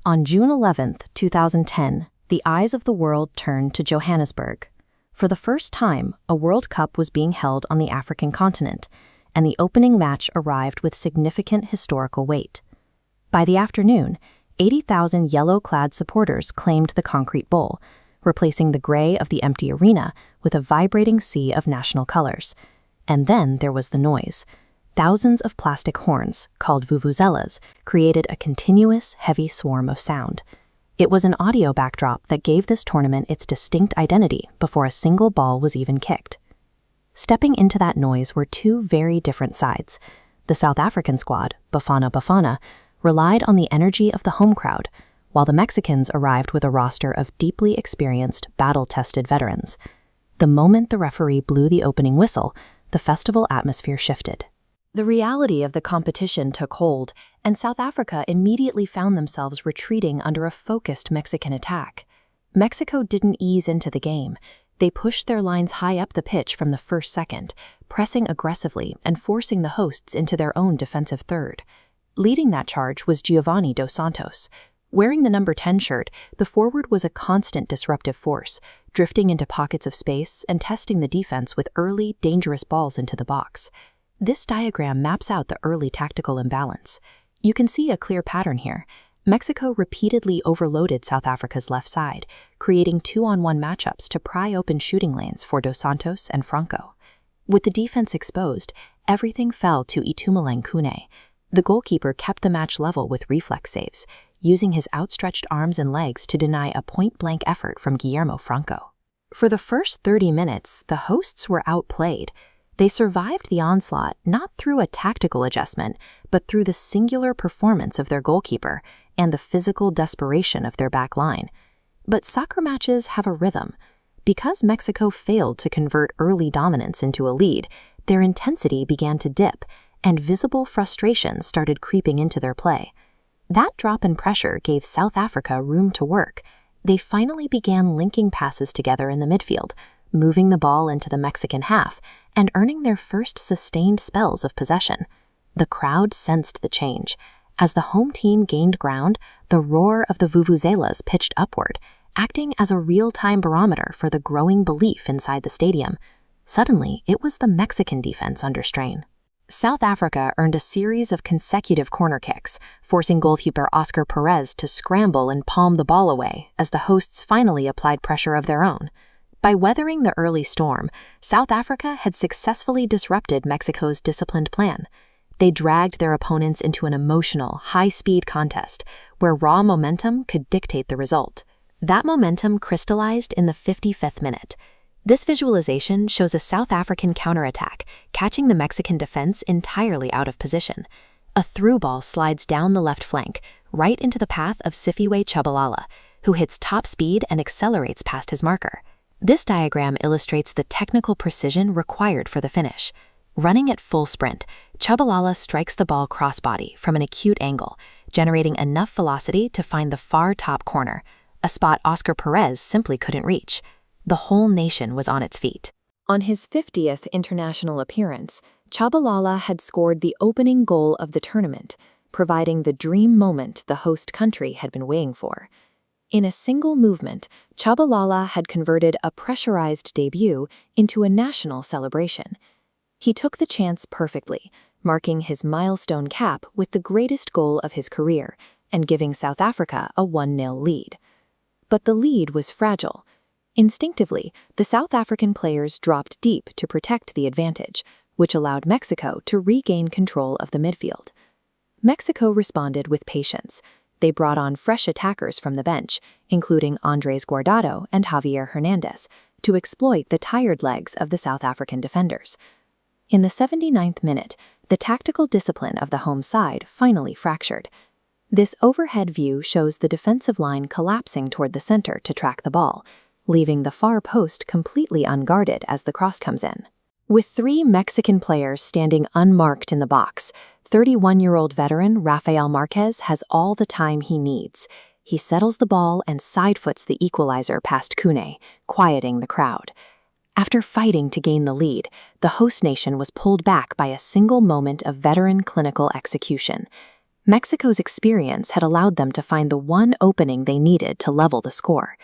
On June 11, 2010, the eyes of the world turned to Johannesburg. For the first time, a World Cup was being held on the African continent, and the opening match arrived with significant historical weight. By the afternoon, 80,000 yellow-clad supporters claimed the concrete bowl, replacing the gray of the empty arena with a vibrating sea of national colors. And then there was the noise. Thousands of plastic horns, called vuvuzelas, created a continuous, heavy swarm of sound. It was an audio backdrop that gave this tournament its distinct identity before a single ball was even kicked. Stepping into that noise were two very different sides. The South African squad, Bafana Bafana, relied on the energy of the home crowd, while the Mexicans arrived with a roster of deeply experienced, battle-tested veterans. The moment the referee blew the opening whistle, the festival atmosphere shifted. The reality of the competition took hold, and South Africa immediately found themselves retreating under a focused Mexican attack. Mexico didn't ease into the game. They pushed their lines high up the pitch from the first second, pressing aggressively and forcing the hosts into their own defensive third. Leading that charge was Giovanni dos Santos. Wearing the number 10 shirt, the forward was a constant disruptive force, drifting into pockets of space and testing the defense with early, dangerous balls into the box. This diagram maps out the early tactical imbalance. You can see a clear pattern here. Mexico repeatedly overloaded South Africa's left side, creating 2-on-1 matchups to pry open shooting lanes for Dos Santos and Franco. With the defense exposed, everything fell to Itumeleng Khune. The goalkeeper kept the match level with reflex saves, using his outstretched arms and legs to deny a point-blank effort from Guillermo Franco. For the first 30 minutes, the hosts were outplayed. They survived the onslaught not through a tactical adjustment, but through the singular performance of their goalkeeper and the physical desperation of their back line. But soccer matches have a rhythm. Because Mexico failed to convert early dominance into a lead, their intensity began to dip, and visible frustration started creeping into their play. That drop in pressure gave South Africa room to work. They finally began linking passes together in the midfield, moving the ball into the Mexican half, and earning their first sustained spells of possession. The crowd sensed the change. As the home team gained ground, the roar of the vuvuzelas pitched upward, acting as a real-time barometer for the growing belief inside the stadium. Suddenly, it was the Mexican defense under strain. South Africa earned a series of consecutive corner kicks, forcing goalkeeper Oscar Perez to scramble and palm the ball away as the hosts finally applied pressure of their own. By weathering the early storm, South Africa had successfully disrupted Mexico's disciplined plan. They dragged their opponents into an emotional, high-speed contest where raw momentum could dictate the result. That momentum crystallized in the 55th minute. This visualization shows a South African counterattack, catching the Mexican defense entirely out of position. A through ball slides down the left flank, right into the path of Sifiwe Tshabalala, who hits top speed and accelerates past his marker. This diagram illustrates the technical precision required for the finish. Running at full sprint, Tshabalala strikes the ball crossbody from an acute angle, generating enough velocity to find the far top corner, a spot Oscar Perez simply couldn't reach. The whole nation was on its feet. On his 50th international appearance, Tshabalala had scored the opening goal of the tournament, providing the dream moment the host country had been waiting for. In a single movement, Tshabalala had converted a pressurized debut into a national celebration. He took the chance perfectly, marking his milestone cap with the greatest goal of his career and giving South Africa a 1-0 lead. But the lead was fragile. Instinctively, the South African players dropped deep to protect the advantage, which allowed Mexico to regain control of the midfield. Mexico responded with patience. They brought on fresh attackers from the bench, including Andres Guardado and Javier Hernandez, to exploit the tired legs of the South African defenders. In the 79th minute, the tactical discipline of the home side finally fractured. This overhead view shows the defensive line collapsing toward the center to track the ball, leaving the far post completely unguarded as the cross comes in. With 3 Mexican players standing unmarked in the box, 31-year-old veteran Rafael Marquez has all the time he needs. He settles the ball and side-foots the equalizer past Khune, quieting the crowd. After fighting to gain the lead, the host nation was pulled back by a single moment of veteran clinical execution. Mexico's experience had allowed them to find the one opening they needed to level the score.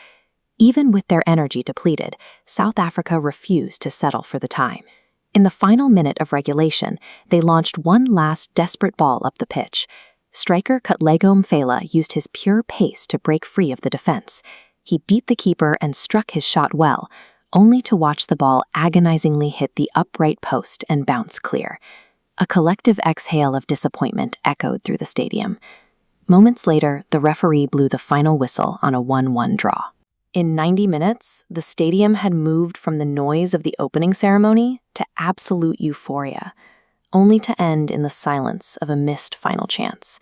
Even with their energy depleted, South Africa refused to settle for the tie. In the final minute of regulation, they launched one last desperate ball up the pitch. Striker Kutlego Mfela used his pure pace to break free of the defense. He beat the keeper and struck his shot well, only to watch the ball agonizingly hit the upright post and bounce clear. A collective exhale of disappointment echoed through the stadium. Moments later, the referee blew the final whistle on a 1-1 draw. In 90 minutes, the stadium had moved from the noise of the opening ceremony to absolute euphoria, only to end in the silence of a missed final chance.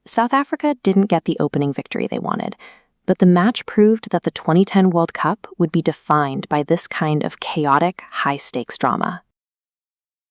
South Africa didn't get the opening victory they wanted, but the match proved that the 2010 World Cup would be defined by this kind of chaotic, high-stakes drama.